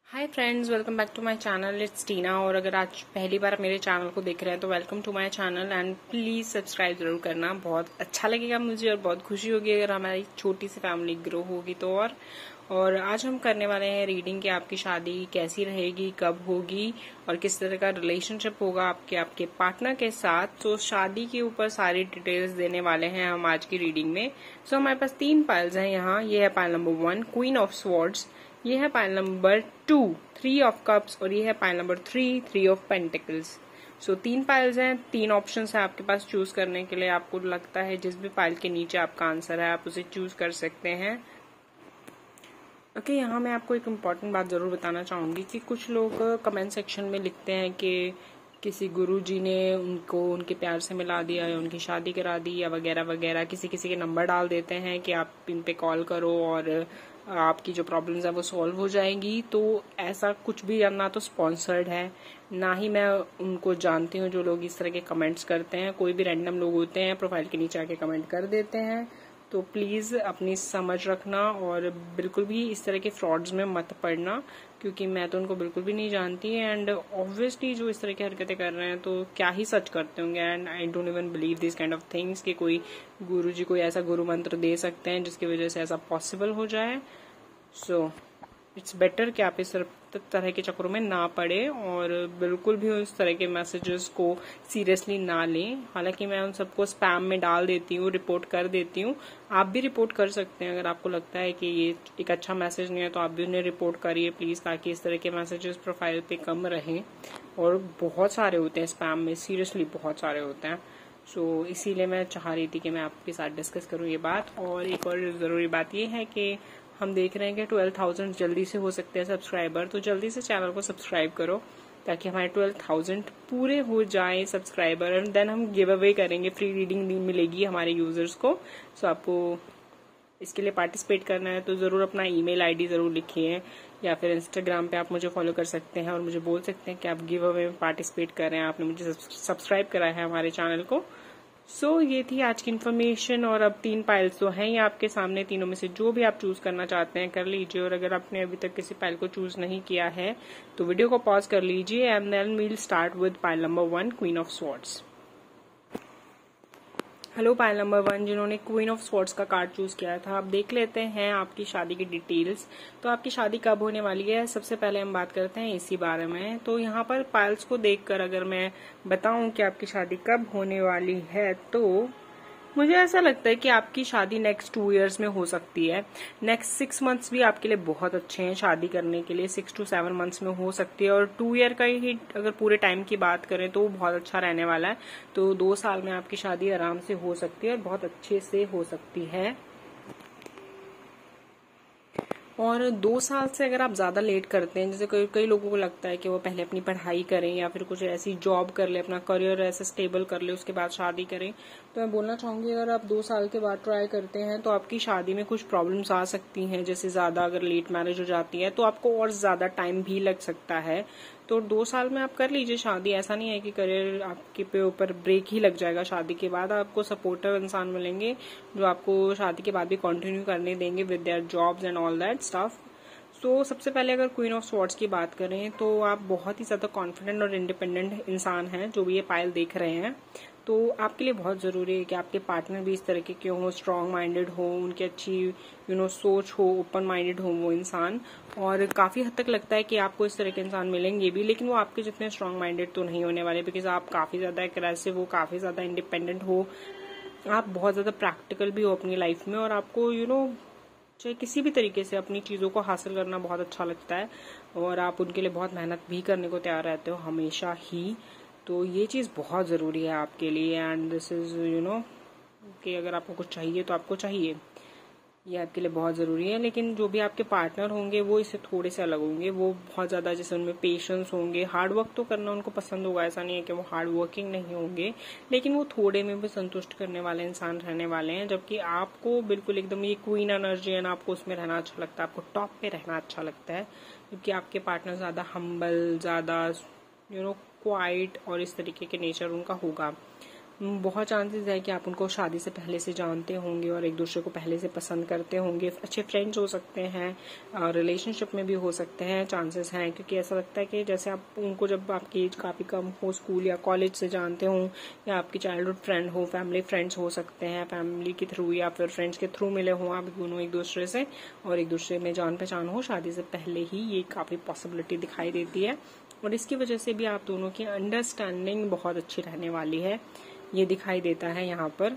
Hi friends, welcome back to my channel. It's Tina. और अगर आज पहली बार मेरे चैनल को देख रहे हैं तो welcome to my channel and please subscribe जरूर करना। बहुत अच्छा लगेगा मुझे और बहुत खुशी होगी अगर हमारी छोटी सी फैमिली ग्रो होगी तो। और आज हम करने वाले हैं रीडिंग कि आपकी शादी कैसी रहेगी, कब होगी और किस तरह का रिलेशनशिप होगा आपके पार्टनर के साथ। तो शादी के ऊपर सारी डिटेल्स देने वाले हैं हम आज की रीडिंग में। सो हमारे पास 3 पाइल्स हैं यहाँ। ये है pile number 1, queen of swords. ये है पाइल नंबर 2, 3 ऑफ कप्स। और ये है pile number 3, 3 of pentacles. So 3 piles हैं, 3 ऑप्शंस हैं आपके पास चूज करने के लिए। आपको लगता है जिस भी पाइल के नीचे आपका आंसर है आप उसे चूज कर सकते हैं। ओके, यहाँ मैं आपको एक इम्पॉर्टेंट बात जरूर बताना चाहूंगी कि कुछ लोग कमेंट सेक्शन में लिखते हैं कि किसी गुरुजी ने उनको उनके प्यार से मिला दिया या उनकी शादी करा दी या वगैरह वगैरह। किसी किसी के नंबर डाल देते हैं कि आप इन पे कॉल करो और आपकी जो प्रॉब्लम्स है वो सॉल्व हो जाएंगी। तो ऐसा कुछ भी ना तो स्पॉन्सर्ड है, ना ही मैं उनको जानती हूँ जो लोग इस तरह के कमेंट्स करते हैं। कोई भी रैंडम लोग होते हैं प्रोफाइल के नीचे आके कमेंट कर देते हैं। तो प्लीज अपनी समझ रखना और बिल्कुल भी इस तरह के फ्रॉड्स में मत पड़ना, क्योंकि मैं तो उनको बिल्कुल भी नहीं जानती। एंड ऑब्वियसली जो इस तरह की हरकतें कर रहे हैं तो क्या ही सच करते होंगे। And I don't even believe this kind of things कि कोई गुरुजी कोई ऐसा गुरु मंत्र दे सकते हैं जिसकी वजह से ऐसा पॉसिबल हो जाए। सो इट्स बेटर कि आप इस तरह के चक्करों में ना पड़े और बिल्कुल भी उस तरह के मैसेजेस को सीरियसली ना लें। हालांकि मैं उन सबको स्पैम में डाल देती हूँ, रिपोर्ट कर देती हूँ। आप भी रिपोर्ट कर सकते हैं अगर आपको लगता है कि ये एक अच्छा मैसेज नहीं है तो आप भी उन्हें रिपोर्ट करिए प्लीज, ताकि इस तरह के मैसेजेस प्रोफाइल पे कम रहें। और बहुत सारे होते हैं स्पैम में, सीरियसली बहुत सारे होते हैं। सो इसीलिए मैं चाह रही थी कि मैं आपके साथ डिस्कस करूँ ये बात। और एक और जरूरी बात ये है कि हम देख रहे हैं कि 12,000 जल्दी से हो सकते हैं सब्सक्राइबर। तो जल्दी से चैनल को सब्सक्राइब करो ताकि हमारे 12,000 पूरे हो जाए सब्सक्राइबर। एंड देन हम गिव अवे करेंगे, फ्री रीडिंग मिलेगी हमारे यूजर्स को। सो आपको इसके लिए पार्टिसिपेट करना है तो जरूर अपना ईमेल आईडी जरूर लिखिए, या फिर इंस्टाग्राम पे आप मुझे फॉलो कर सकते हैं और मुझे बोल सकते हैं कि आप गिव अवे में पार्टिसिपेट कर रहे हैं, आपने मुझे सब्सक्राइब करा है हमारे चैनल को। सो ये थी आज की इन्फॉर्मेशन। और अब 3 पाइल्स तो हैं ये आपके सामने, तीनों में से जो भी आप चूज करना चाहते हैं कर लीजिए। और अगर आपने अभी तक किसी पाइल को चूज नहीं किया है तो वीडियो को पॉज कर लीजिए and then we'll start with pile number 1, queen of swords. Hello pile number 1 जिन्होंने क्वीन ऑफ स्वॉर्ड्स का कार्ड चूज किया था। अब देख लेते हैं आपकी शादी की डिटेल्स। तो आपकी शादी कब होने वाली है, सबसे पहले हम बात करते हैं इसी बारे में। तो यहाँ पर पाइल्स को देखकर अगर मैं बताऊं कि आपकी शादी कब होने वाली है तो मुझे ऐसा लगता है कि आपकी शादी नेक्स्ट 2 इयर्स में हो सकती है। नेक्स्ट 6 मंथ्स भी आपके लिए बहुत अच्छे हैं शादी करने के लिए, 6 to 7 मंथ्स में हो सकती है। और 2 ईयर का ही अगर पूरे टाइम की बात करें तो बहुत अच्छा रहने वाला है। तो 2 साल में आपकी शादी आराम से हो सकती है और बहुत अच्छे से हो सकती है। और 2 साल से अगर आप ज्यादा लेट करते हैं, जैसे कई लोगों को लगता है कि वो पहले अपनी पढ़ाई करें या फिर कुछ ऐसी जॉब कर ले, अपना करियर ऐसे स्टेबल कर ले, उसके बाद शादी करें, तो मैं बोलना चाहूंगी अगर आप 2 साल के बाद ट्राई करते हैं तो आपकी शादी में कुछ प्रॉब्लम्स आ सकती हैं। जैसे ज्यादा अगर लेट मैरिज हो जाती है तो आपको और ज्यादा टाइम भी लग सकता है। तो 2 साल में आप कर लीजिए शादी। ऐसा नहीं है कि करियर आपके पे ऊपर ब्रेक ही लग जाएगा। शादी के बाद आपको सपोर्टिव इंसान मिलेंगे जो आपको शादी के बाद भी कंटिन्यू करने देंगे with their jobs and all that stuff. So सबसे पहले अगर क्वीन ऑफ स्वॉर्ड्स की बात करें तो आप बहुत ही ज्यादा कॉन्फिडेंट और इंडिपेंडेंट इंसान हैं जो भी ये पाइल देख रहे हैं। तो आपके लिए बहुत जरूरी है कि आपके पार्टनर भी इस तरह के क्यों हो, स्ट्रांग माइंडेड हो, उनकी अच्छी सोच हो, ओपन माइंडेड हो वो इंसान। और काफी हद तक लगता है कि आपको इस तरह के इंसान मिलेंगे भी, लेकिन वो आपके जितने स्ट्रांग माइंडेड तो नहीं होने वाले, बिकॉज आप काफी ज्यादा एग्रेसिव हो, काफी ज्यादा इंडिपेंडेंट हो, आप बहुत ज्यादा प्रैक्टिकल भी हो अपनी लाइफ में और आपको चाहे किसी भी तरीके से अपनी चीजों को हासिल करना बहुत अच्छा लगता है और आप उनके लिए बहुत मेहनत भी करने को तैयार रहते हो हमेशा ही। तो ये चीज बहुत जरूरी है आपके लिए। एंड दिस इज कि अगर आपको कुछ चाहिए तो आपको चाहिए, ये आपके लिए बहुत जरूरी है। लेकिन जो भी आपके पार्टनर होंगे वो इससे थोड़े से अलग होंगे। वो बहुत ज्यादा जैसे उनमें पेशेंस होंगे, हार्ड वर्क तो करना उनको पसंद होगा, ऐसा नहीं है कि वो हार्ड वर्किंग नहीं होंगे, लेकिन वो थोड़े में भी संतुष्ट करने वाले इंसान रहने वाले हैं। जबकि आपको बिल्कुल एकदम ये क्वीन एनर्जी है ना, आपको उसमें रहना अच्छा लगता है, आपको टॉप पे रहना अच्छा लगता है। क्योंकि आपके पार्टनर ज्यादा हम्बल, ज्यादा क्वाइट और इस तरीके के नेचर उनका होगा। बहुत चांसेस है कि आप उनको शादी से पहले से जानते होंगे और एक दूसरे को पहले से पसंद करते होंगे। अच्छे फ्रेंड्स हो सकते हैं, रिलेशनशिप में भी हो सकते हैं, चांसेस हैं, क्योंकि ऐसा लगता है कि जैसे आप उनको जब आपकी एज काफ़ी कम हो, स्कूल या कॉलेज से जानते हो, या आपकी चाइल्डहुड फ्रेंड हो, फैमिली फ्रेंड्स हो सकते हैं, फैमिली के थ्रू या फिर फ्रेंड्स के थ्रू मिले हों आप दोनों एक दूसरे से, और एक दूसरे में जान पहचान हो शादी से पहले ही, ये काफ़ी पॉसिबिलिटी दिखाई देती है। और इसकी वजह से भी आप दोनों की अंडरस्टैंडिंग बहुत अच्छी रहने वाली है, ये दिखाई देता है यहाँ पर।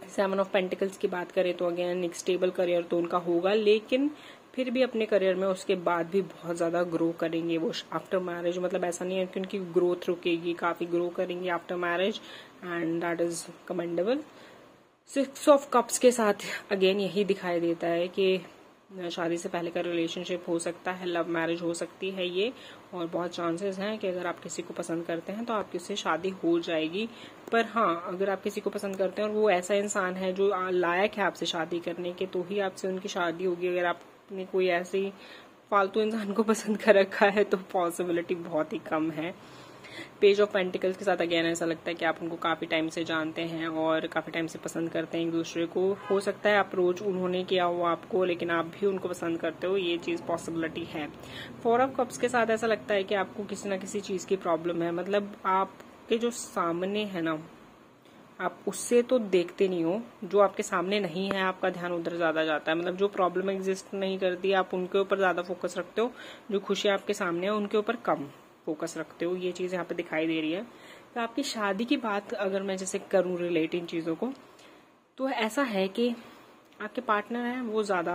7 ऑफ पेंटिकल्स की बात करें तो अगेन एक स्टेबल करियर तो उनका होगा, लेकिन फिर भी अपने करियर में उसके बाद भी बहुत ज्यादा ग्रो करेंगे वो आफ्टर मैरिज। मतलब ऐसा नहीं है कि उनकी ग्रोथ रुकेगी, काफी ग्रो करेंगे after marriage, and that is commendable. 6 of cups के साथ अगेन यही दिखाई देता है कि शादी से पहले का रिलेशनशिप हो सकता है, लव मैरिज हो सकती है ये, और बहुत चांसेस हैं कि अगर आप किसी को पसंद करते हैं तो आपकी उससे शादी हो जाएगी। पर हाँ, अगर आप किसी को पसंद करते हैं और वो ऐसा इंसान है जो लायक है आपसे शादी करने के, तो ही आपसे उनकी शादी होगी। अगर आपने कोई ऐसे फालतू इंसान को पसंद कर रखा है तो पॉसिबिलिटी बहुत ही कम है। पेज ऑफ पेंटिकल्स के साथ अगेन ऐसा लगता है कि आप उनको काफी टाइम से जानते हैं और काफी टाइम से पसंद करते हैं एक दूसरे को। हो सकता है अप्रोच उन्होंने किया हो आपको, लेकिन आप भी उनको पसंद करते हो, ये चीज पॉसिबिलिटी है। 4 ऑफ कप्स के साथ ऐसा लगता है कि आपको किसी ना किसी चीज की प्रॉब्लम है। मतलब आपके जो सामने है ना, आप उससे तो देखते नहीं हो, जो आपके सामने नहीं है आपका ध्यान उधर ज्यादा जाता है। मतलब जो प्रॉब्लम एग्जिस्ट नहीं करती आप उनके ऊपर ज्यादा फोकस रखते हो, जो खुशियां आपके सामने है उनके ऊपर कम फोकस रखते हो, ये चीज यहाँ पे दिखाई दे रही है। तो आपकी शादी की बात अगर मैं जैसे करूं रिलेट इन चीजों को, तो ऐसा है कि आपके पार्टनर हैं वो ज्यादा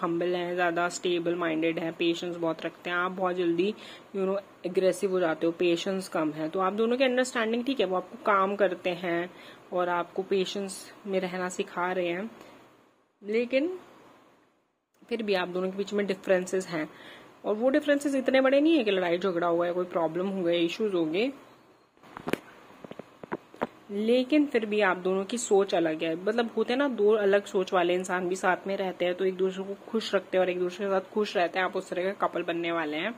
हम्बल हैं, ज्यादा स्टेबल माइंडेड हैं, पेशेंस बहुत रखते हैं। आप बहुत जल्दी एग्रेसिव हो जाते हो, पेशेंस कम है। तो आप दोनों की अंडरस्टैंडिंग ठीक है, वो आपको काम करते हैं और आपको पेशेंस में रहना सिखा रहे हैं, लेकिन फिर भी आप दोनों के बीच में डिफरेंसेस हैं। और वो डिफरेंसेस इतने बड़े नहीं है कि लड़ाई झगड़ा हुआ है, कोई प्रॉब्लम हो गए, इश्यूज हो गए, लेकिन फिर भी आप दोनों की सोच अलग है। मतलब होते हैं ना, दो अलग सोच वाले इंसान भी साथ में रहते हैं तो एक दूसरे को खुश रखते हैं और एक दूसरे के साथ खुश रहते हैं, आप उस तरह का कपल बनने वाले हैं।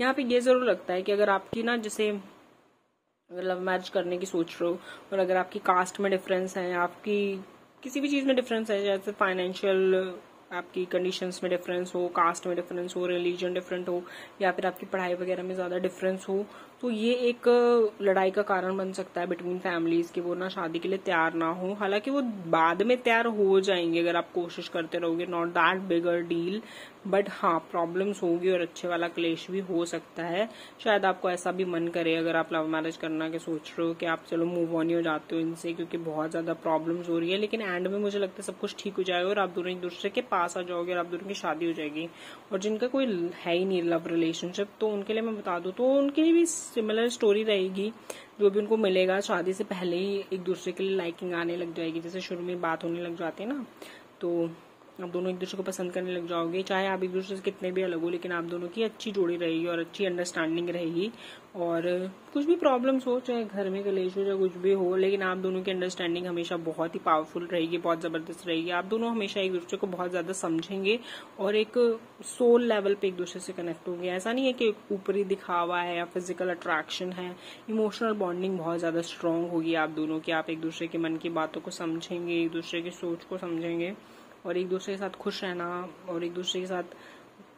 यहाँ पे ये जरूर लगता है कि अगर आपकी ना, जैसे अगर लव मैरिज करने की सोच रहे हो और अगर आपकी कास्ट में डिफरेंस है, आपकी किसी भी चीज में डिफरेंस है, जैसे फाइनेंशियल आपकी कंडीशंस में डिफरेंस हो, कास्ट में डिफरेंस हो, रिलीजन डिफरेंट हो, या फिर आपकी पढ़ाई वगैरह में ज्यादा डिफरेंस हो, तो ये एक लड़ाई का कारण बन सकता है बिटवीन फैमिलीज कि वो ना शादी के लिए तैयार ना हो। हालांकि वो बाद में तैयार हो जाएंगे अगर आप कोशिश करते रहोगे, not that bigger deal, but हाँ प्रॉब्लम्स होगी और अच्छे वाला क्लेश भी हो सकता है। शायद आपको ऐसा भी मन करे अगर आप लव मैरिज करना के सोच रहे हो कि आप चलो मूव ऑन ही हो जाते हो इनसे, क्योंकि बहुत ज्यादा प्रॉब्लम्स हो रही है, लेकिन एंड में मुझे लगता है सब कुछ ठीक हो जाएगा और आप दोनों एक दूसरे के पास आ जाओगे और आप दोनों की शादी हो जाएगी। और जिनका कोई है ही नहीं लव रिलेशनशिप, तो उनके लिए मैं बता दूं तो उनके लिए भी सिमिलर स्टोरी रहेगी। जो भी उनको मिलेगा शादी से पहले ही एक दूसरे के लिए लाइकिंग आने लग जाएगी, जैसे शुरू में बात होने लग जाती है ना, तो आप दोनों एक दूसरे को पसंद करने लग जाओगे। चाहे आप एक दूसरे से कितने भी अलग हो, लेकिन आप दोनों की अच्छी जोड़ी रहेगी और अच्छी अंडरस्टैंडिंग रहेगी। और कुछ भी प्रॉब्लम्स हो, चाहे घर में कलेश हो, चाहे कुछ भी हो, लेकिन आप दोनों की अंडरस्टैंडिंग हमेशा बहुत ही पावरफुल रहेगी, बहुत जबरदस्त रहेगी। आप दोनों हमेशा एक दूसरे को बहुत ज्यादा समझेंगे और एक सोल लेवल पे एक दूसरे से कनेक्ट होंगे। ऐसा नहीं है कि ऊपरी दिखावा है या फिजिकल अट्रैक्शन है, इमोशनल बॉन्डिंग बहुत ज्यादा स्ट्रांग होगी आप दोनों की। आप एक दूसरे के मन की बातों को समझेंगे, एक दूसरे की सोच को समझेंगे और एक दूसरे के साथ खुश रहना और एक दूसरे के साथ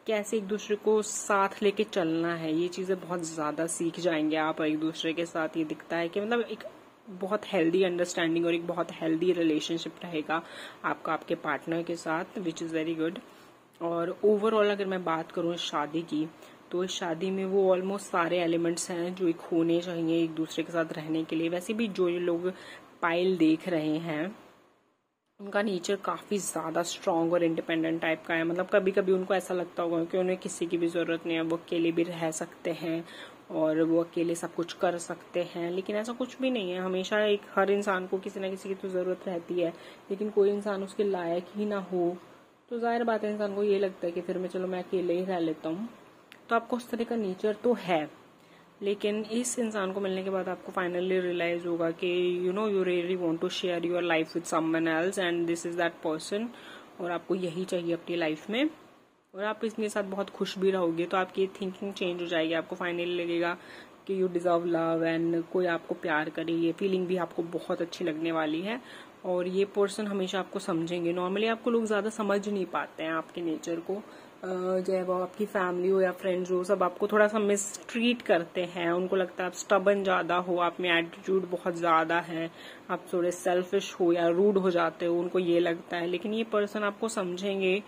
कैसे एक दूसरे को साथ लेके चलना है, ये चीजें बहुत ज्यादा सीख जाएंगे आप एक दूसरे के साथ। ये दिखता है कि मतलब एक बहुत हेल्दी अंडरस्टैंडिंग और एक बहुत हेल्दी रिलेशनशिप रहेगा आपका आपके पार्टनर के साथ, विच इज वेरी गुड। और ओवरऑल अगर मैं बात करूँ इस शादी की, तो इस शादी में वो ऑलमोस्ट सारे एलिमेंट्स हैं जो एक होने चाहिए एक दूसरे के साथ रहने के लिए। वैसे भी जो ये लोग पाइल देख रहे हैं उनका नेचर काफी ज्यादा स्ट्रांग और इंडिपेंडेंट टाइप का है। मतलब कभी कभी उनको ऐसा लगता होगा कि उन्हें किसी की भी जरूरत नहीं है, वो अकेले भी रह सकते हैं और वो अकेले सब कुछ कर सकते हैं, लेकिन ऐसा कुछ भी नहीं है। हमेशा एक हर इंसान को किसी न किसी की तो जरूरत रहती है, लेकिन कोई इंसान उसके लायक ही ना हो तो जाहिर बात है इंसान को ये लगता है कि फिर मैं चलो मैं अकेले ही रह लेता हूँ। तो आपको उस तरह का नेचर तो है, लेकिन इस इंसान को मिलने के बाद आपको फाइनली रियलाइज होगा कि you really want to share your life with someone else and this is that person, और आपको यही चाहिए अपनी लाइफ में और आप इसके साथ बहुत खुश भी रहोगे। तो आपकी थिंकिंग चेंज हो जाएगी, आपको फाइनली लगेगा कि यू डिजर्व लव एंड कोई आपको प्यार करे, ये फीलिंग भी आपको बहुत अच्छी लगने वाली है। और ये पर्सन हमेशा आपको समझेंगे। नॉर्मली आपको लोग ज्यादा समझ नहीं पाते हैं आपके नेचर को, चाहे वो आपकी फैमिली हो या फ्रेंड्स हो, सब आपको थोड़ा सा मिसट्रीट करते हैं। उनको लगता है आप स्टबन ज्यादा हो, आप में एटीट्यूड बहुत ज्यादा है, आप थोड़े सेल्फिश हो या रूड हो जाते हो, उनको ये लगता है। लेकिन ये पर्सन आपको समझेंगे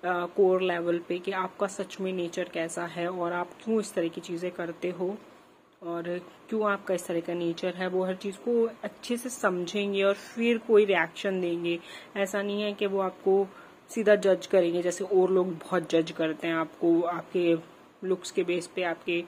कोर लेवल पे कि आपका सच में नेचर कैसा है और आप क्यों इस तरह की चीजें करते हो और क्यों आपका इस तरह का नेचर है। वो हर चीज को अच्छे से समझेंगे और फिर कोई रिएक्शन देंगे। ऐसा नहीं है कि वो आपको सीधा जज करेंगे, जैसे और लोग बहुत जज करते हैं आपको आपके लुक्स के बेस पे, आपके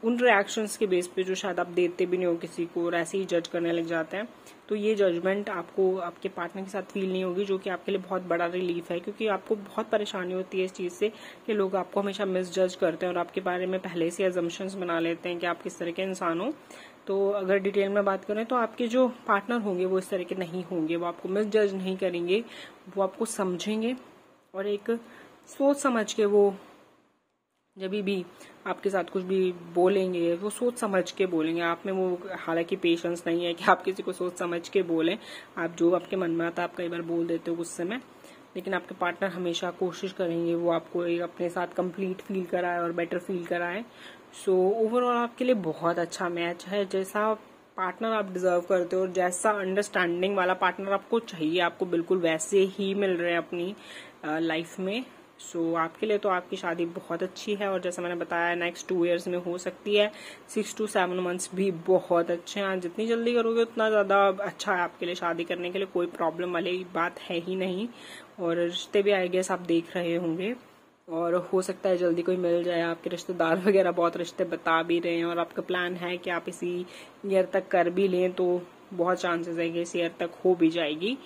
उन रिएक्शंस के बेस पे जो शायद आप देते भी नहीं हो किसी को, और ऐसे ही जज करने लग जाते हैं। तो ये जजमेंट आपको आपके पार्टनर के साथ फील नहीं होगी, जो कि आपके लिए बहुत बड़ा रिलीफ है, क्योंकि आपको बहुत परेशानी होती है इस चीज से कि लोग आपको हमेशा मिस जज करते हैं और आपके बारे में पहले से अजम्पशंस बना लेते हैं कि आप किस तरह के इंसान हो। तो अगर डिटेल में बात करें तो आपके जो पार्टनर होंगे वो इस तरह के नहीं होंगे, वो आपको मिस जज नहीं करेंगे, वो आपको समझेंगे और एक सोच समझ के वो जब भी आपके साथ कुछ भी बोलेंगे वो सोच समझ के बोलेंगे। आप में वो हालांकि पेशेंस नहीं है कि आप किसी को सोच समझ के बोलें, आप जो आपके मन में आता है आप कई बार बोल देते हो गुस्से में, लेकिन आपके पार्टनर हमेशा कोशिश करेंगे वो आपको एक अपने साथ कंप्लीट फील कराए और बेटर फील कराए। सो ओवरऑल आपके लिए बहुत अच्छा मैच है। जैसा पार्टनर आप डिजर्व करते हो और जैसा अंडरस्टैंडिंग वाला पार्टनर आपको चाहिए, आपको बिल्कुल वैसे ही मिल रहे हैं अपनी लाइफ में। सो आपके लिए तो आपकी शादी बहुत अच्छी है और जैसा मैंने बताया नेक्स्ट 2 years में हो सकती है। 6 to 7 months भी बहुत अच्छे हैं। जितनी जल्दी करोगे उतना ज्यादा अच्छा है आपके लिए शादी करने के लिए, कोई प्रॉब्लम वाली बात है ही नहीं। और रिश्ते भी आई गेस आप देख रहे होंगे और हो सकता है जल्दी कोई मिल जाए। आपके रिश्तेदार वगैरह बहुत रिश्ते बता भी रहे हैं और आपका प्लान है कि आप इसी ईयर तक कर भी लें, तो बहुत चांसेस है कि इस ईयर तक हो भी जाएगी।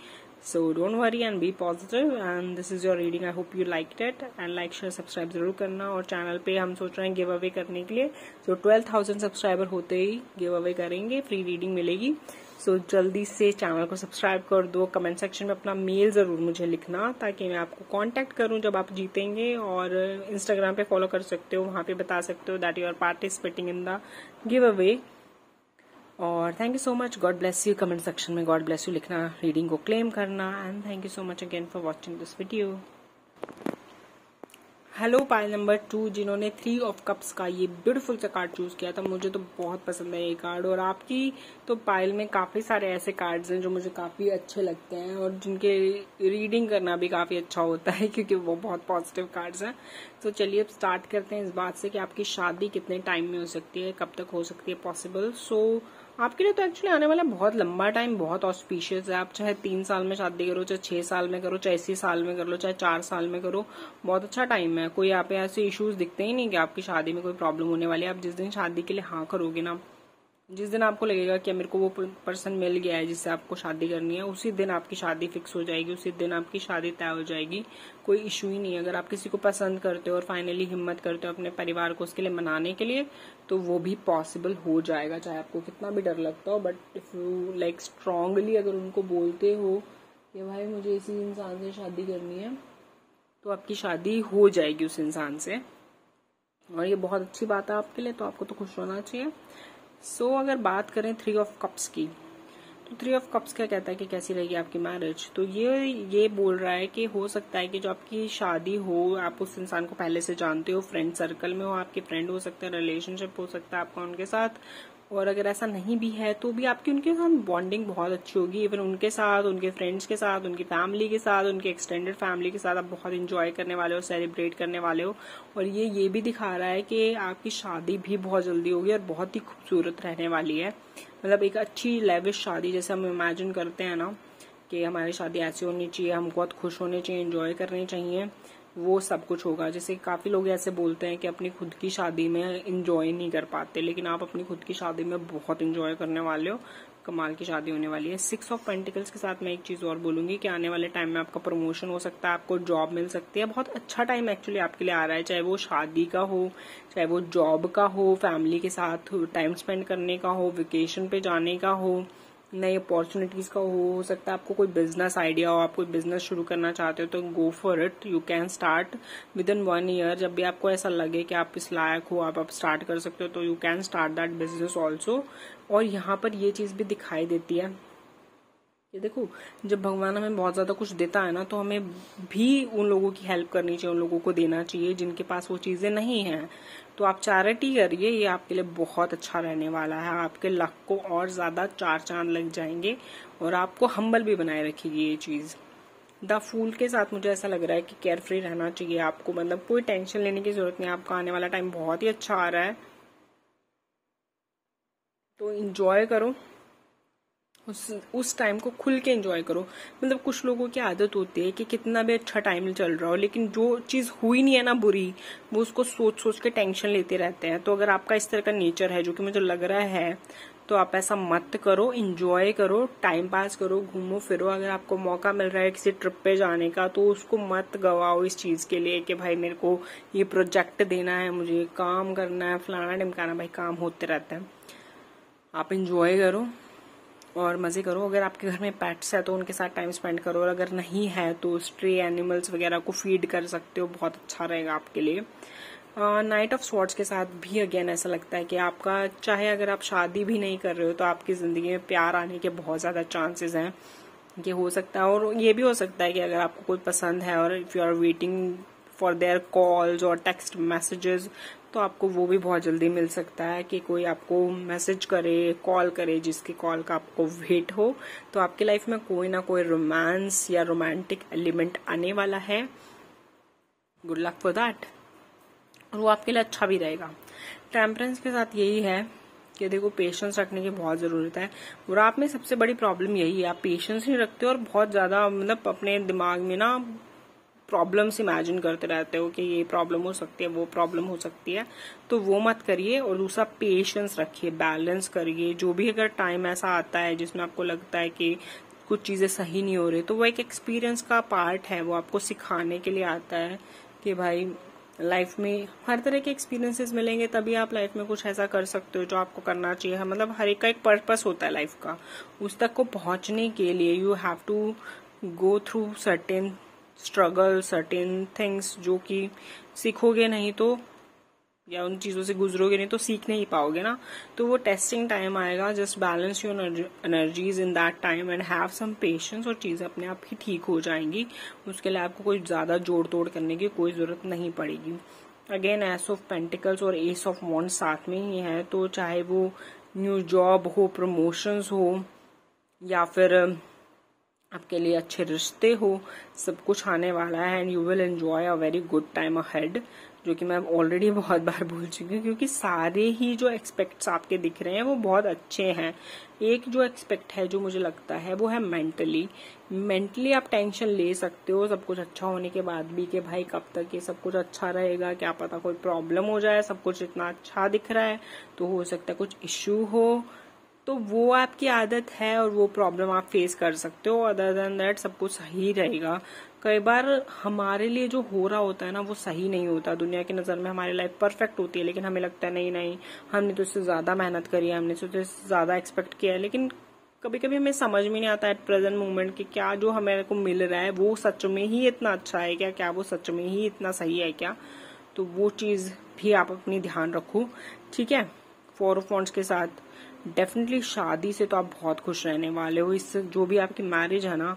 So don't worry and be positive and this is your reading. I hope you liked it and like share subscribe जरूर करना। और चैनल पे हम सोच रहे हैं गिव अवे करने के लिए, so 12,000 सब्सक्राइबर होते ही गिव अवे करेंगे, फ्री रीडिंग मिलेगी। so जल्दी से चैनल को सब्सक्राइब कर दो। कमेंट सेक्शन में अपना मेल जरूर मुझे लिखना ताकि मैं आपको कांटेक्ट करूं जब आप जीतेंगे। और इंस्टाग्राम पे फॉलो कर सकते हो, वहां पे बता सकते हो that you are participating in the giveaway. और thank you so much, God bless you. Comment section में गॉड ब्लेस यू लिखना, रीडिंग को क्लेम करना। And thank you so much again for watching this video. Hello pile number 2 जिन्होंने 3 of Cups का ये beautiful सा card choose किया था, मुझे तो बहुत पसंद है ये कार्ड। और आपकी तो पाइल में काफी सारे ऐसे कार्ड्स हैं जो मुझे काफी अच्छे लगते हैं और जिनके रीडिंग करना भी काफी अच्छा होता है क्योंकि वो बहुत पॉजिटिव कार्ड्स हैं। तो चलिए अब स्टार्ट करते हैं इस बात से कि आपकी शादी कितने टाइम में हो सकती है, कब तक हो सकती है पॉसिबल। सो आपके लिए तो एक्चुअली आने वाला बहुत लंबा टाइम बहुत ऑस्पिशियस है। आप चाहे 3 साल में शादी करो, चाहे 6 साल में करो, चाहे इसी साल में कर लो, चाहे 4 साल में करो, बहुत अच्छा टाइम है। कोई यहाँ पे ऐसे इश्यूज दिखते ही नहीं कि आपकी शादी में कोई प्रॉब्लम होने वाली है। आप जिस दिन शादी के लिए हाँ करोगे ना, जिस दिन आपको लगेगा कि मेरे को वो पर्सन मिल गया है जिससे आपको शादी करनी है, उसी दिन आपकी शादी फिक्स हो जाएगी, उसी दिन आपकी शादी तय हो जाएगी। कोई इशू ही नहीं है। अगर आप किसी को पसंद करते हो और फाइनली हिम्मत करते हो अपने परिवार को उसके लिए मनाने के लिए, तो वो भी पॉसिबल हो जाएगा, चाहे आपको कितना भी डर लगता हो। But if you like strongly अगर उनको बोलते हो कि भाई मुझे इसी इंसान से शादी करनी है, तो आपकी शादी हो जाएगी उस इंसान से। और ये बहुत अच्छी बात है आपके लिए, तो आपको तो खुश होना चाहिए। सो अगर बात करें 3 of Cups की, तो 3 of Cups क्या कहता है कि कैसी रहेगी आपकी मैरिज। तो ये बोल रहा है कि हो सकता है कि जो आपकी शादी हो, आप उस इंसान को पहले से जानते हो, फ्रेंड सर्कल में हो, आपके फ्रेंड हो सकते हैं, रिलेशनशिप हो सकता है आपका उनके साथ। और अगर ऐसा नहीं भी है तो भी आपकी उनके साथ बॉन्डिंग बहुत अच्छी होगी। इवन उनके साथ, उनके फ्रेंड्स के साथ, उनकी फैमिली के साथ, उनके एक्सटेंडेड फैमिली के साथ आप बहुत एंजॉय करने वाले हो, सेलिब्रेट करने वाले हो। और ये भी दिखा रहा है कि आपकी शादी भी बहुत जल्दी होगी और बहुत ही खूबसूरत रहने वाली है। मतलब एक अच्छी लेविश शादी जैसे हम इमेजिन करते हैं ना कि हमारी शादी ऐसी होनी चाहिए, हम बहुत खुश होने चाहिए, एंजॉय करनी चाहिए, वो सब कुछ होगा। जैसे काफी लोग ऐसे बोलते हैं कि अपनी खुद की शादी में एंजॉय नहीं कर पाते, लेकिन आप अपनी खुद की शादी में बहुत एंजॉय करने वाले हो। कमाल की शादी होने वाली है। 6 of Pentacles के साथ मैं एक चीज और बोलूंगी कि आने वाले टाइम में आपका प्रमोशन हो सकता है, आपको जॉब मिल सकती है। बहुत अच्छा टाइम एक्चुअली आपके लिए आ रहा है, चाहे वो शादी का हो, चाहे वो जॉब का हो, फैमिली के साथ टाइम स्पेंड करने का हो, वेकेशन पे जाने का हो, नई अपॉर्चुनिटीज का हो सकता है आपको कोई बिजनेस आइडिया हो, आप कोई बिजनेस शुरू करना चाहते हो तो go for it, you can start with in 1 year. जब भी आपको ऐसा लगे कि आप इस लायक हो, आप स्टार्ट कर सकते हो, तो you can start that business also. और यहाँ पर ये चीज भी दिखाई देती है, ये देखो, जब भगवान हमें बहुत ज्यादा कुछ देता है ना, तो हमें भी उन लोगों की हेल्प करनी चाहिए, उन लोगों को देना चाहिए जिनके पास वो चीजें नहीं हैं। तो आप चैरिटी करिए, ये आपके लिए बहुत अच्छा रहने वाला है। आपके लक को और ज्यादा 4 चांद लग जाएंगे और आपको हम्बल भी बनाए रखेगी ये चीज। द फूल के साथ मुझे ऐसा लग रहा है कि केयर फ्री रहना चाहिए आपको, मतलब कोई टेंशन लेने की जरूरत नहीं। आपका आने वाला टाइम बहुत ही अच्छा आ रहा है, तो इंजॉय करो, उस टाइम को खुल के एंजॉय करो। मतलब कुछ लोगों की आदत होती है कि कितना भी अच्छा टाइम चल रहा हो, लेकिन जो चीज हुई नहीं है ना बुरी, वो उसको सोच सोच के टेंशन लेते रहते हैं। तो अगर आपका इस तरह का नेचर है, जो कि मुझे लग रहा है, तो आप ऐसा मत करो, एंजॉय करो, टाइम पास करो, घूमो फिरो। अगर आपको मौका मिल रहा है किसी ट्रिप पे जाने का, तो उसको मत गवाओ इस चीज के लिए कि भाई मेरे को ये प्रोजेक्ट देना है, मुझे काम करना है, फलाना ढिमकाना। भाई काम होते रहते हैं, आप एंजॉय करो और मजे करो। अगर आपके घर में पेट्स है तो उनके साथ टाइम स्पेंड करो, और अगर नहीं है तो स्ट्रे एनिमल्स वगैरह को फीड कर सकते हो, बहुत अच्छा रहेगा आपके लिए। नाइट ऑफ स्वॉर्ड्स के साथ भी अगेन ऐसा लगता है कि आपका, चाहे अगर आप शादी भी नहीं कर रहे हो, तो आपकी जिंदगी में प्यार आने के बहुत ज्यादा चांसेस हैं। ये हो सकता है, और ये भी हो सकता है कि अगर आपको कोई पसंद है और if you are waiting for their calls और टेक्स्ट मैसेजेस, तो आपको वो भी बहुत जल्दी मिल सकता है कि कोई आपको मैसेज करे, कॉल करे, जिसकी कॉल का आपको वेट हो। तो आपकी लाइफ में कोई ना कोई रोमांस या रोमांटिक एलिमेंट आने वाला है। गुड लक फॉर दैट, और वो आपके लिए अच्छा भी रहेगा। टेम्परेंस के साथ यही है कि देखो, पेशेंस रखने की बहुत जरूरत है, और आप में सबसे बड़ी प्रॉब्लम यही है, आप पेशेंस नहीं रखते और बहुत ज्यादा मतलब अपने दिमाग में ना प्रॉब्लम्स इमेजिन करते रहते हो कि ये प्रॉब्लम हो सकती है, वो प्रॉब्लम हो सकती है। तो वो मत करिए, और दूसरा पेशेंस रखिए, बैलेंस करिए। जो भी अगर टाइम ऐसा आता है जिसमें आपको लगता है कि कुछ चीजें सही नहीं हो रही, तो वो एक एक्सपीरियंस का पार्ट है, वो आपको सिखाने के लिए आता है कि भाई लाइफ में हर तरह के एक्सपीरियंसेस मिलेंगे, तभी आप लाइफ में कुछ ऐसा कर सकते हो जो आपको करना चाहिए। मतलब हर एक का एक पर्पस होता है लाइफ का, उस तक को पहुंचने के लिए you have to go through certain struggle, certain things, जो कि सीखोगे नहीं तो, या उन चीजों से गुजरोगे नहीं तो सीख नहीं पाओगे ना। तो वो टेस्टिंग टाइम आएगा, just balance your energies in that time and have some patience, और चीजें अपने आप ही ठीक हो जाएंगी। उसके लिए आपको कोई ज्यादा जोड़ तोड़ करने की कोई जरूरत नहीं पड़ेगी। अगेन एस ऑफ पेंटिकल्स और एस ऑफ वॉन्ड्स साथ में ही है, तो चाहे वो न्यू जॉब हो, प्रमोशंस हो, या फिर आपके लिए अच्छे रिश्ते हो, सब कुछ आने वाला है। And you will enjoy a very good time ahead, जो कि मैं ऑलरेडी बहुत बार बोल चुकी हूँ, क्योंकि सारे ही जो एक्सपेक्ट्स आपके दिख रहे हैं वो बहुत अच्छे हैं। एक जो एक्सपेक्ट है जो मुझे लगता है वो है मेंटली आप टेंशन ले सकते हो सब कुछ अच्छा होने के बाद भी, कि भाई कब तक ये सब कुछ अच्छा रहेगा, क्या पता कोई प्रॉब्लम हो जाए, सब कुछ इतना अच्छा दिख रहा है तो हो सकता है कुछ इश्यू हो। तो वो आपकी आदत है और वो प्रॉब्लम आप फेस कर सकते हो। अदर देन दैट सब कुछ सही रहेगा। कई बार हमारे लिए जो हो रहा होता है ना वो सही नहीं होता। दुनिया की नजर में हमारी लाइफ परफेक्ट होती है, लेकिन हमें लगता है नहीं नहीं, हमने तो इससे ज्यादा मेहनत करी है, हमने तो इससे ज्यादा एक्सपेक्ट किया है। लेकिन कभी कभी हमें समझ में नहीं आता एट प्रेजेंट मोमेंट कि क्या जो हमें को मिल रहा है वो सच में ही इतना अच्छा है क्या, क्या वो सच में ही इतना सही है क्या। तो वो चीज भी आप अपनी ध्यान रखो, ठीक है। 4 ऑफ वॉन्ड्स के साथ डेफिनेटली शादी से तो आप बहुत खुश रहने वाले हो। इससे जो भी आपकी मैरिज है ना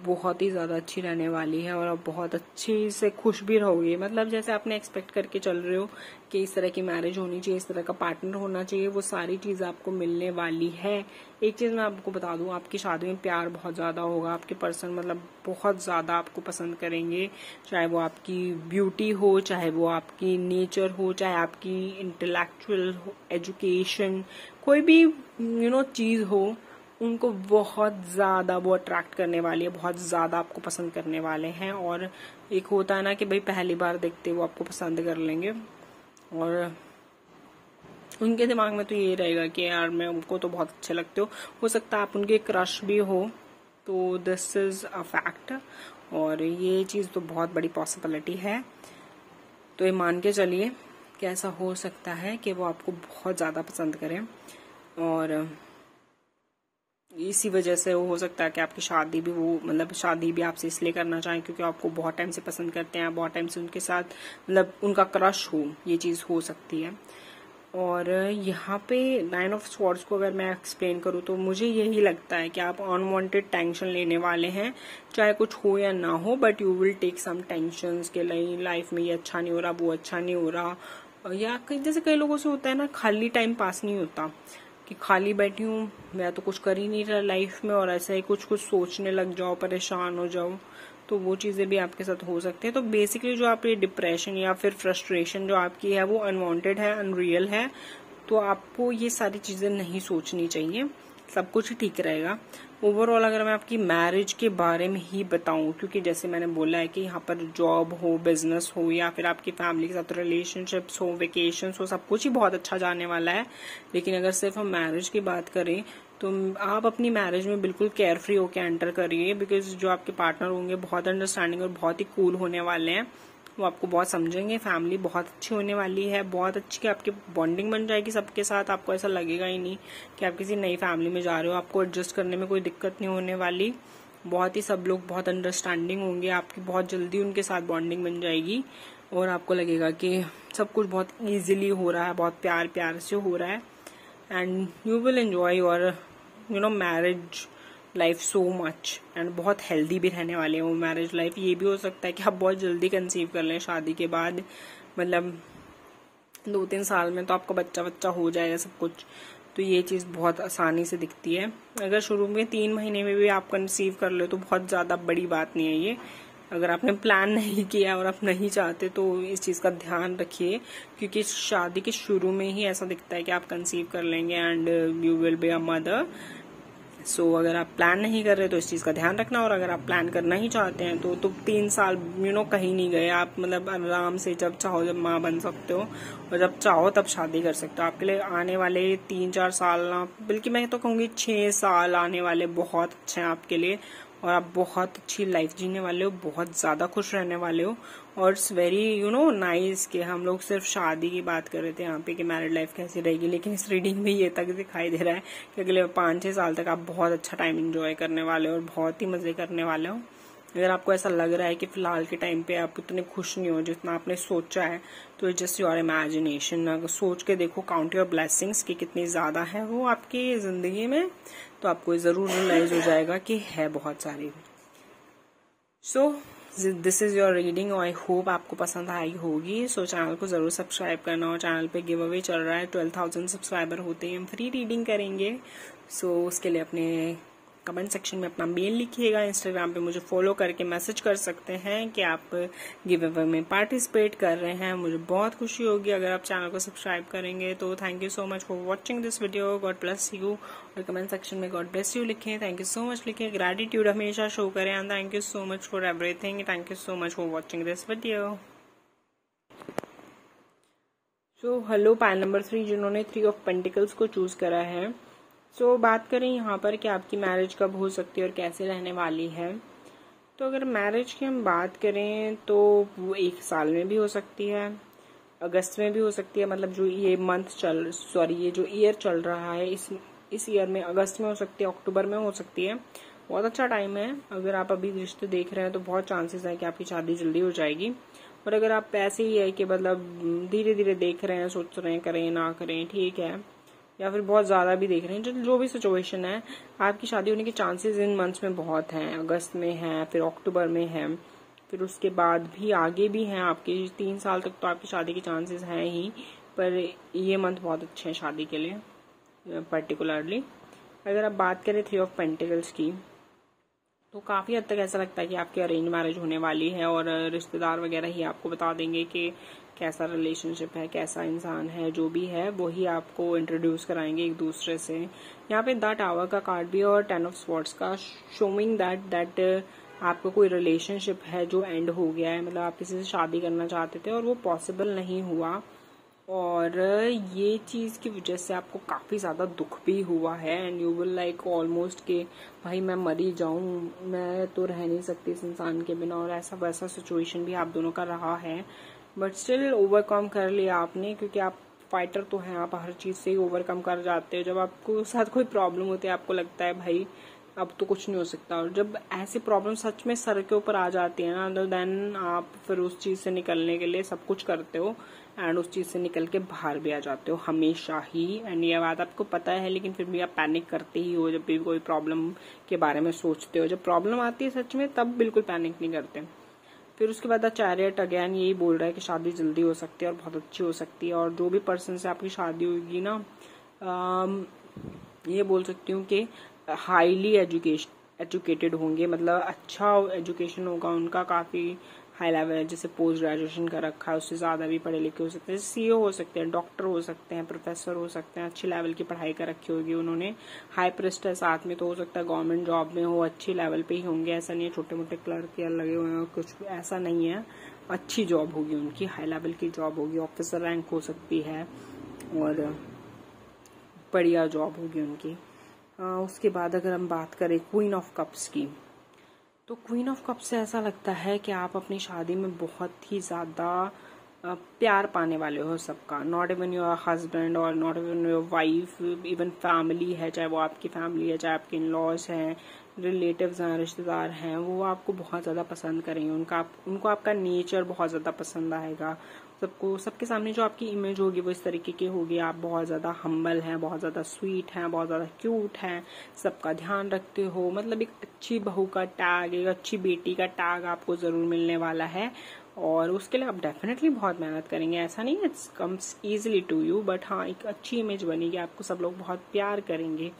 बहुत ही ज्यादा अच्छी रहने वाली है, और आप बहुत अच्छे से खुश भी रहोगे। मतलब जैसे आपने एक्सपेक्ट करके चल रहे हो कि इस तरह की मैरिज होनी चाहिए, इस तरह का पार्टनर होना चाहिए, वो सारी चीज आपको मिलने वाली है। एक चीज मैं आपको बता दूं, आपकी शादी में प्यार बहुत ज्यादा होगा। आपके पर्सन मतलब बहुत ज्यादा आपको पसंद करेंगे, चाहे वो आपकी ब्यूटी हो, चाहे वो आपकी नेचर हो, चाहे आपकी इंटेलेक्चुअल एजुकेशन, कोई भी चीज हो, उनको बहुत ज्यादा वो अट्रैक्ट करने वाली है, बहुत ज्यादा आपको पसंद करने वाले हैं। और एक होता है ना कि भाई पहली बार देखते वो आपको पसंद कर लेंगे, और उनके दिमाग में तो ये रहेगा कि यार मैं उनको तो बहुत अच्छे लगते हो सकता है आप उनके क्रश भी हो। तो दिस इज अ फैक्ट, और ये चीज तो बहुत बड़ी पॉसिबिलिटी है। तो ये मान के चलिए कि ऐसा हो सकता है कि वो आपको बहुत ज्यादा पसंद करें। और इसी वजह से वो हो सकता है कि आपकी शादी भी वो मतलब शादी भी आपसे इसलिए करना चाहें क्योंकि आपको बहुत टाइम से पसंद करते हैं, बहुत टाइम से उनके साथ मतलब उनका क्रश हो, ये चीज़ हो सकती है। और यहाँ पे 9 ऑफ स्वॉर्ड्स को अगर मैं एक्सप्लेन करूँ तो मुझे यही लगता है कि आप अनवांटेड टेंशन लेने वाले हैं, चाहे कुछ हो या ना हो, but you will take some tensions के लिए लाइफ में ये अच्छा नहीं हो रहा, वो अच्छा नहीं हो रहा। या जैसे कई लोगों से होता है ना, खाली टाइम पास नहीं होता कि खाली बैठी हूँ मैं तो कुछ कर ही नहीं रहा लाइफ में, और ऐसा ही कुछ कुछ सोचने लग जाओ, परेशान हो जाओ, तो वो चीज़ें भी आपके साथ हो सकती है। तो बेसिकली जो आप ये डिप्रेशन या फिर फ्रस्ट्रेशन जो आपकी है वो अनवांटेड है, अनरियल है, तो आपको ये सारी चीज़ें नहीं सोचनी चाहिए, सब कुछ ठीक रहेगा। ओवरऑल अगर मैं आपकी मैरिज के बारे में ही बताऊं, क्योंकि जैसे मैंने बोला है कि यहाँ पर जॉब हो, बिजनेस हो, या फिर आपकी फैमिली के साथ रिलेशनशिप्स हो, वेकेशंस हो, सब कुछ ही बहुत अच्छा जाने वाला है। लेकिन अगर सिर्फ हम मैरिज की बात करें तो आप अपनी मैरिज में बिल्कुल केयर फ्री होकर एंटर करिए, बिकॉज जो आपके पार्टनर होंगे बहुत अंडरस्टैंडिंग और बहुत ही कूल होने वाले हैं, वो आपको बहुत समझेंगे। फैमिली बहुत अच्छी होने वाली है, बहुत अच्छी आपकी बॉन्डिंग बन जाएगी सबके साथ। आपको ऐसा लगेगा ही नहीं कि आप किसी नई फैमिली में जा रहे हो, आपको एडजस्ट करने में कोई दिक्कत नहीं होने वाली। बहुत ही सब लोग बहुत अंडरस्टैंडिंग होंगे, आपकी बहुत जल्दी उनके साथ बॉन्डिंग बन जाएगी और आपको लगेगा कि सब कुछ बहुत ईजिली हो रहा है, बहुत प्यार प्यार से हो रहा है, and you will enjoy your marriage life so much, and बहुत हेल्दी भी रहने वाले हैं वो मैरिज लाइफ। ये भी हो सकता है कि आप बहुत जल्दी कंसीव कर लें शादी के बाद, मतलब 2-3 साल में तो आपका बच्चा हो जाएगा सब कुछ, तो ये चीज़ बहुत आसानी से दिखती है। अगर शुरू में 3 महीने में भी आप कंसीव कर ले तो बहुत ज़्यादा बड़ी बात नहीं है ये। अगर आपने प्लान नहीं किया और आप नहीं चाहते तो इस चीज़ का ध्यान रखिए, क्योंकि शादी के शुरू में ही ऐसा दिखता है कि आप कंसीव कर लेंगे and you will be a mother. So अगर आप प्लान नहीं कर रहे तो इस चीज़ का ध्यान रखना, और अगर आप प्लान करना ही चाहते हैं तो 3 साल कहीं नहीं गए आप, मतलब आराम से जब चाहो जब माँ बन सकते हो, और जब चाहो तब शादी कर सकते हो। आपके लिए आने वाले 3-4 साल ना, बल्कि मैं तो कहूँगी 6 साल आने वाले बहुत अच्छे हैं आपके लिए, और आप बहुत अच्छी लाइफ जीने वाले हो, बहुत ज़्यादा खुश रहने वाले हो। और इट्स वेरी नाइस कि हम लोग सिर्फ शादी की बात कर रहे थे यहाँ पे कि मैरिड लाइफ कैसी रहेगी, लेकिन इस रीडिंग में ये तक दिखाई दे रहा है कि अगले 5-6 साल तक आप बहुत अच्छा टाइम एंजॉय करने वाले हो और बहुत ही मजे करने वाले हो। अगर आपको ऐसा लग रहा है कि फिलहाल के टाइम पे आप उतने खुश नहीं हो जितना आपने सोचा है, तो इट्स जस्ट योर इमेजिनेशन। अगर सोच के देखो, काउंट योर ब्लेसिंग्स कि कितनी ज्यादा है वो आपकी जिंदगी में, तो आपको जरूर रियलाइज हो जाएगा कि है बहुत सारी। So this is your reading, I hope आपको पसंद आई होगी। सो चैनल को जरूर सब्सक्राइब करना, और चैनल पे गिव अवे चल रहा है, 12,000 सब्सक्राइबर होते ही हम फ्री रीडिंग करेंगे। सो उसके लिए अपने कमेंट सेक्शन में अपना मेल लिखिएगा। इंस्टाग्राम पे मुझे फॉलो करके मैसेज कर सकते हैं कि आप गिव अवे में पार्टिसिपेट कर रहे हैं, मुझे बहुत खुशी होगी अगर आप चैनल को सब्सक्राइब करेंगे। तो thank you so much for watching this video, God bless you. और कमेंट सेक्शन में गॉड ब्लेस यू लिखें, थैंक यू सो मच लिखें, ग्रेटिट्यूड हमेशा शो करें, and thank you so much for everything, thank you so much for watching this video. So hello pile number 3 जिन्होंने 3 of pentacles को choose करा है। सो बात करें यहाँ पर कि आपकी मैरिज कब हो सकती है और कैसे रहने वाली है। तो अगर मैरिज की हम बात करें तो वो 1 साल में भी हो सकती है, अगस्त में भी हो सकती है, मतलब जो ये ये जो ईयर चल रहा है इस ईयर में अगस्त में हो सकती है, अक्टूबर में हो सकती है। बहुत अच्छा टाइम है। अगर आप अभी रिश्ते देख रहे हैं तो बहुत चांसेस है कि आपकी शादी जल्दी हो जाएगी। और अगर आप ऐसे ही है कि मतलब धीरे धीरे देख रहे हैं, सोच रहे हैं करें ना करें, ठीक है, या फिर बहुत ज्यादा भी देख रहे हैं, जो भी सिचुएशन है, आपकी शादी होने के चांसेस इन मंथ्स में बहुत हैं। अगस्त में है, फिर अक्टूबर में है, फिर उसके बाद भी आगे भी हैं आपके 3 साल तक तो आपकी शादी के चांसेस हैं ही, पर ये मंथ बहुत अच्छे हैं शादी के लिए पर्टिकुलरली। अगर आप बात करें 3 ऑफ पेंटिकल्स की, तो काफी हद तक ऐसा लगता है कि आपकी अरेंज मैरिज होने वाली है, और रिश्तेदार वगैरह ही आपको बता देंगे कि कैसा रिलेशनशिप है, कैसा इंसान है, जो भी है वो ही आपको इंट्रोड्यूस कराएंगे एक दूसरे से। यहाँ पे द टावर का कार्ड भी और 10 ऑफ स्वॉर्ड्स का, शोइंग दैट आपका कोई रिलेशनशिप है जो एंड हो गया है, मतलब आप किसी से शादी करना चाहते थे और वो पॉसिबल नहीं हुआ, और ये चीज की वजह से आपको काफी ज्यादा दुख भी हुआ है, and you will like almost के भाई मैं मरी जाऊं, मैं तो रह नहीं सकती इस इंसान के बिना, और ऐसा वैसा सिचुएशन भी आप दोनों का रहा है, बट स्टिल ओवरकम कर लिया आपने, क्योंकि आप फाइटर तो हैं, आप हर चीज से ही ओवरकम कर जाते हो। जब आपको साथ कोई प्रॉब्लम होती है, आपको लगता है भाई अब तो कुछ नहीं हो सकता, और जब ऐसी प्रॉब्लम सच में सर के ऊपर आ जाती है ना, देन आप फिर उस चीज से निकलने के लिए सब कुछ करते हो एंड उस चीज से निकल के बाहर भी आ जाते हो हमेशा ही। एंड ये बात आपको पता है, लेकिन फिर भी आप पैनिक करते ही हो जब भी कोई प्रॉब्लम के बारे में सोचते हो। जब प्रॉब्लम आती है सच में, तब बिल्कुल पैनिक नहीं करते। फिर उसके बाद चैरियट अगेन यही बोल रहा है कि शादी जल्दी हो सकती है और बहुत अच्छी हो सकती है, और जो भी पर्सन से आपकी शादी होगी ना, ये बोल सकती हूँ कि हाईली एजुकेटेड होंगे, मतलब अच्छा एजुकेशन होगा उनका, काफी हाई लेवल है, जैसे पोस्ट ग्रेजुएशन कर रखा है, उससे ज्यादा भी पढ़े लिखे हो सकते हैं, सीईओ हो सकते हैं, डॉक्टर हो सकते हैं, प्रोफेसर हो सकते हैं, अच्छी लेवल की पढ़ाई कर रखी होगी उन्होंने, हाई प्रेस्ट है साथ में, तो हो सकता है गवर्नमेंट जॉब में हो, अच्छी लेवल पे ही होंगे। ऐसा नहीं है छोटे मोटे क्लर्क या लगे हुए हैं, कुछ ऐसा नहीं है, अच्छी जॉब होगी उनकी, हाई लेवल की जॉब होगी, ऑफिसर रैंक हो सकती है और बढ़िया जॉब होगी उनकी। उसके बाद अगर हम बात करें क्वीन ऑफ कप्स की, तो क्वीन ऑफ कप्स से ऐसा लगता है कि आप अपनी शादी में बहुत ही ज्यादा प्यार पाने वाले हो सबका, नॉट इवन योर हस्बैंड और not even your wife, even family है, चाहे वो आपकी फैमिली है, चाहे आपके इन लॉज हैं, रिलेटिव्स हैं, रिश्तेदार हैं, वो आपको बहुत ज्यादा पसंद करेंगे, उनको आपका नेचर बहुत ज्यादा पसंद आएगा। सबको सबके सामने जो आपकी इमेज होगी वो इस तरीके की होगी, आप बहुत ज्यादा हम्बल हैं, बहुत ज्यादा स्वीट हैं, बहुत ज्यादा क्यूट हैं, सबका ध्यान रखते हो, मतलब एक अच्छी बहू का टैग, एक अच्छी बेटी का टैग आपको जरूर मिलने वाला है, और उसके लिए आप डेफिनेटली बहुत मेहनत करेंगे। ऐसा नहीं है it's comes easily to you, but हाँ एक अच्छी इमेज बनेगी, आपको सब लोग बहुत प्यार करेंगे।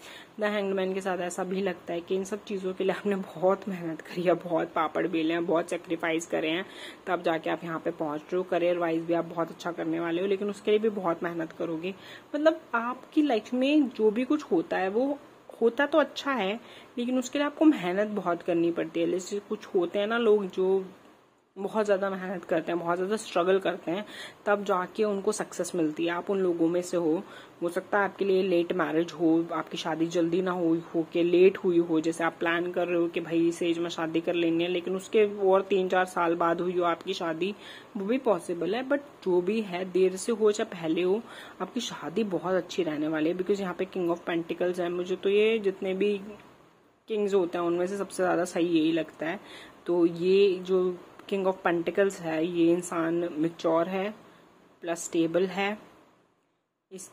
द हैंगमैन के साथ ऐसा भी लगता है कि इन सब चीजों के लिए आपने बहुत मेहनत करी है, बहुत पापड़ बेले हैं, बहुत सेक्रीफाइस करे हैं, तब जाके आप यहाँ पे पहुंच रहे हो। करियर वाइज भी आप बहुत अच्छा करने वाले हो, लेकिन उसके लिए भी बहुत मेहनत करोगे। मतलब आपकी लाइफ में जो भी कुछ होता है वो होता तो अच्छा है, लेकिन उसके लिए आपको मेहनत बहुत करनी पड़ती है। जैसे कुछ होते हैं ना लोग जो बहुत ज्यादा मेहनत करते हैं, बहुत ज्यादा स्ट्रगल करते हैं, तब जाके उनको सक्सेस मिलती है। आप उन लोगों में से हो सकता है आपके लिए लेट मैरिज हो, आपकी शादी जल्दी ना हो के लेट हुई हो, जैसे आप प्लान कर रहे हो कि भाई इस एज में शादी कर लेंगे, लेकिन उसके और 3-4 साल बाद हुई हो आपकी शादी, वो भी पॉसिबल है। बट जो भी है, देर से हो चाहे पहले हो, आपकी शादी बहुत अच्छी रहने वाली है, बिकॉज यहाँ पे किंग ऑफ पेंटिकल्स है। मुझे तो ये जितने भी किंग्स होते हैं उनमें से सबसे ज्यादा सही यही लगता है। तो ये जो किंग ऑफ पेंटिकल्स है, ये इंसान मैच्योर है, प्लस स्टेबल है, इस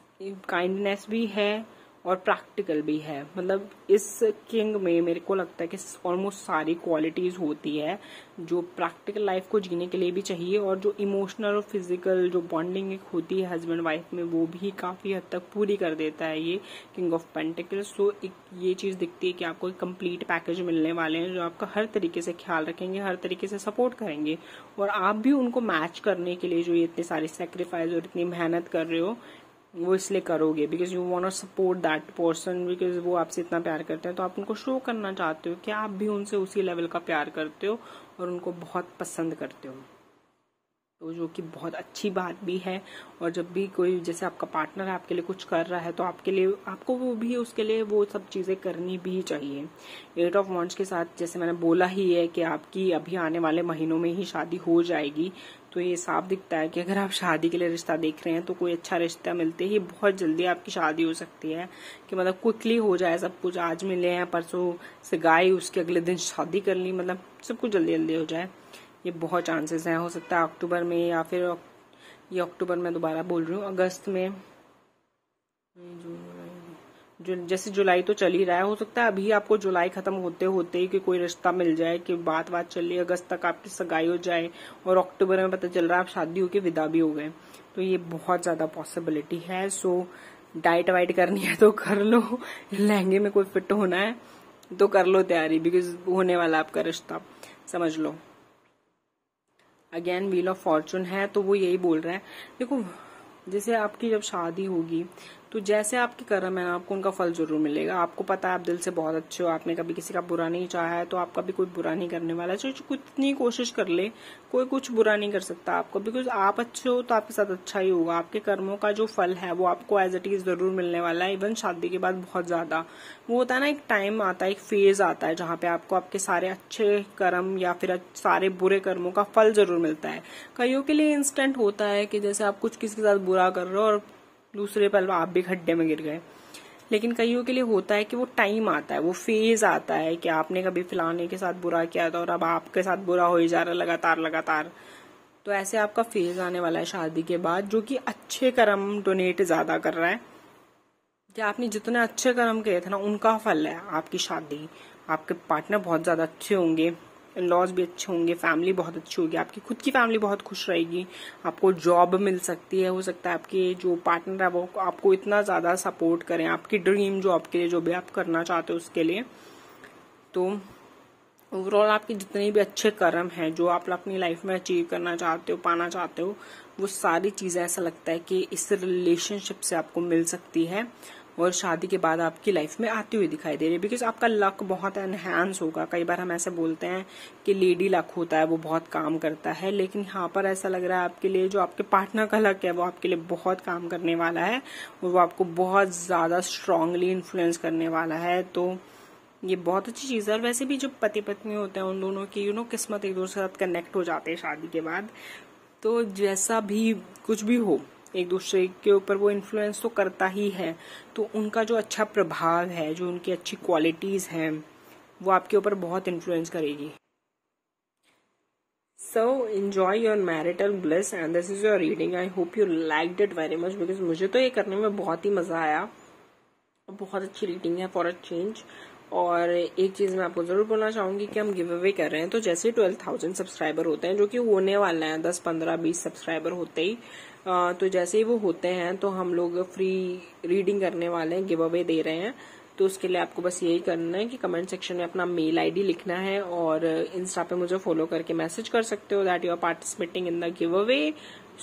काइंडनेस भी है और प्रैक्टिकल भी है। मतलब इस किंग में मेरे को लगता है कि ऑलमोस्ट सारी क्वालिटीज होती है जो प्रैक्टिकल लाइफ को जीने के लिए भी चाहिए, और जो इमोशनल और फिजिकल जो बॉन्डिंग एक होती है हस्बैंड वाइफ में, वो भी काफी हद तक पूरी कर देता है ये किंग ऑफ पेंटिकल्स। तो एक ये चीज दिखती है कि आपको एक कंप्लीट पैकेज मिलने वाले हैं जो आपका हर तरीके से ख्याल रखेंगे, हर तरीके से सपोर्ट करेंगे, और आप भी उनको मैच करने के लिए जो ये इतने सारे सेक्रीफाइस और इतनी मेहनत कर रहे हो वो इसलिए करोगे because you want to support that person, because वो आपसे इतना प्यार करते हैं, तो आप उनको शो करना चाहते हो कि आप भी उनसे उसी लेवल का प्यार करते हो और उनको बहुत पसंद करते हो। तो जो कि बहुत अच्छी बात भी है। और जब भी कोई जैसे आपका पार्टनर आपके लिए कुछ कर रहा है तो आपके लिए आपको वो भी उसके लिए वो सब चीजें करनी भी चाहिए। 8 ऑफ वांड्स के साथ जैसे मैंने बोला ही है कि आपकी अभी आने वाले महीनों में ही शादी हो जाएगी, तो ये साफ दिखता है कि अगर आप शादी के लिए रिश्ता देख रहे हैं तो कोई अच्छा रिश्ता मिलते ही बहुत जल्दी आपकी शादी हो सकती है, कि मतलब क्विकली हो जाए सब कुछ। आज मिले हैं, परसों से गाय, उसके अगले दिन शादी कर ली, मतलब सब कुछ जल्दी जल्दी हो जाए, ये बहुत चांसेस हैं। हो सकता है अक्टूबर में, या फिर ये अक्टूबर में दोबारा बोल रही हूँ, अगस्त में, जैसे जुलाई तो चल ही रहा है, हो सकता है अभी आपको जुलाई खत्म होते होते ही कि कोई रिश्ता मिल जाए, कि बात चल रही है, अगस्त तक आपकी सगाई हो जाए और अक्टूबर में पता चल रहा है आप शादी होके विदा भी हो गए। तो ये बहुत ज्यादा पॉसिबिलिटी है। सो डाइट वाइट करनी है तो कर लो, लहंगे में कोई फिट होना है तो कर लो तैयारी, बिकॉज होने वाला आपका रिश्ता, समझ लो। अगेन व्हील ऑफ फॉर्चून है, तो वो यही बोल रहा है, देखो जैसे आपकी जब शादी होगी तो जैसे आपके कर्म है आपको उनका फल जरूर मिलेगा। आपको पता है आप दिल से बहुत अच्छे हो, आपने कभी किसी का बुरा नहीं चाहा है, तो आपका भी कोई बुरा नहीं करने वाला है। चाहे कितनी कोशिश कर ले, कोई कुछ बुरा नहीं कर सकता आपको, बिकॉज आप अच्छे हो तो आपके साथ अच्छा ही होगा। आपके कर्मों का जो फल है वो आपको एज इट इज जरूर मिलने वाला है, इवन शादी के बाद बहुत ज्यादा। वो होता है ना, एक टाइम आता है, एक फेज आता है जहाँ पे आपको आपके सारे अच्छे कर्म या फिर सारे बुरे कर्मों का फल जरूर मिलता है। कईयों के लिए इंस्टेंट होता है कि जैसे आप कुछ किसी के साथ बुरा कर रहे हो और दूसरे पल आप भी खड्डे में गिर गए। लेकिन कईयों के लिए होता है कि वो टाइम आता है, वो फेज आता है कि आपने कभी फलाने के साथ बुरा किया था और अब आपके साथ बुरा हो ही जा रहा है लगातार। तो ऐसे आपका फेज आने वाला है शादी के बाद, जो कि अच्छे कर्म डोनेट ज्यादा कर रहा है कि आपने जितने अच्छे कर्म किए थे ना उनका फल है आपकी शादी। आपके पार्टनर बहुत ज्यादा अच्छे होंगे, इन-लॉज भी अच्छे होंगे, फैमिली बहुत अच्छी होगी, आपकी खुद की फैमिली बहुत खुश रहेगी, आपको जॉब मिल सकती है, हो सकता है आपके जो पार्टनर है वो आपको इतना ज्यादा सपोर्ट करें आपकी ड्रीम जॉब के लिए, जो भी आप करना चाहते हो उसके लिए। तो ओवरऑल आपके जितने भी अच्छे कर्म हैं, जो आप अपनी लाइफ में अचीव करना चाहते हो, पाना चाहते हो, वो सारी चीजें ऐसा लगता है कि इस रिलेशनशिप से आपको मिल सकती है और शादी के बाद आपकी लाइफ में आती हुई दिखाई दे रही है। बिकॉज आपका लक बहुत एनहांस होगा। कई बार हम ऐसे बोलते हैं कि लेडी लक होता है, वो बहुत काम करता है, लेकिन यहाँ पर ऐसा लग रहा है आपके लिए जो आपके पार्टनर का लक है वो आपके लिए बहुत काम करने वाला है और वो आपको बहुत ज्यादा स्ट्रांगली इन्फ्लुएंस करने वाला है। तो ये बहुत अच्छी चीज है। और वैसे भी जो पति पत्नी होते हैं उन दोनों की किस्मत एक दूसरे के साथ कनेक्ट हो जाते हैं शादी के बाद। तो जैसा भी कुछ भी हो, एक दूसरे के ऊपर वो इन्फ्लुएंस तो करता ही है। तो उनका जो अच्छा प्रभाव है, जो उनकी अच्छी क्वालिटीज हैं, वो आपके ऊपर बहुत इन्फ्लुएंस करेगी। So enjoy your marital bliss and this is your reading. I hope you liked it very much because मुझे तो ये करने में बहुत ही मजा आया। बहुत अच्छी रीडिंग है फॉर अ चेंज। और एक चीज मैं आपको जरूर बोलना चाहूंगी कि हम गिव अवे कर रहे हैं। तो जैसे 12,000 सब्सक्राइबर होते हैं, जो कि होने वाले हैं 10, 15, 20 सब्सक्राइबर होते ही, तो जैसे ही वो होते हैं तो हम लोग फ्री रीडिंग करने वाले हैं, गिव अवे दे रहे हैं। तो उसके लिए आपको बस यही करना है कि कमेंट सेक्शन में अपना मेल आईडी लिखना है और इंस्टा पे मुझे फॉलो करके मैसेज कर सकते हो that you are participating in the giveaway.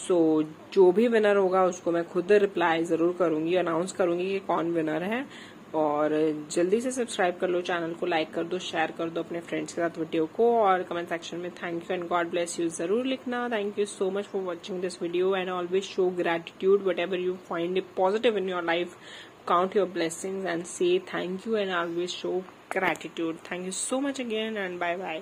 So जो भी विनर होगा उसको मैं खुद रिप्लाई जरूर करूंगी, अनाउंस करूंगी कि कौन विनर है। और जल्दी से सब्सक्राइब कर लो चैनल को, लाइक कर दो, शेयर कर दो अपने फ्रेंड्स के साथ वीडियो को, और कमेंट सेक्शन में thank you and God bless you जरूर लिखना। Thank you so much for watching this video and always show gratitude what ever you find positive in your life. Count your blessings and say thank you and always show gratitude. Thank you so much again and bye bye.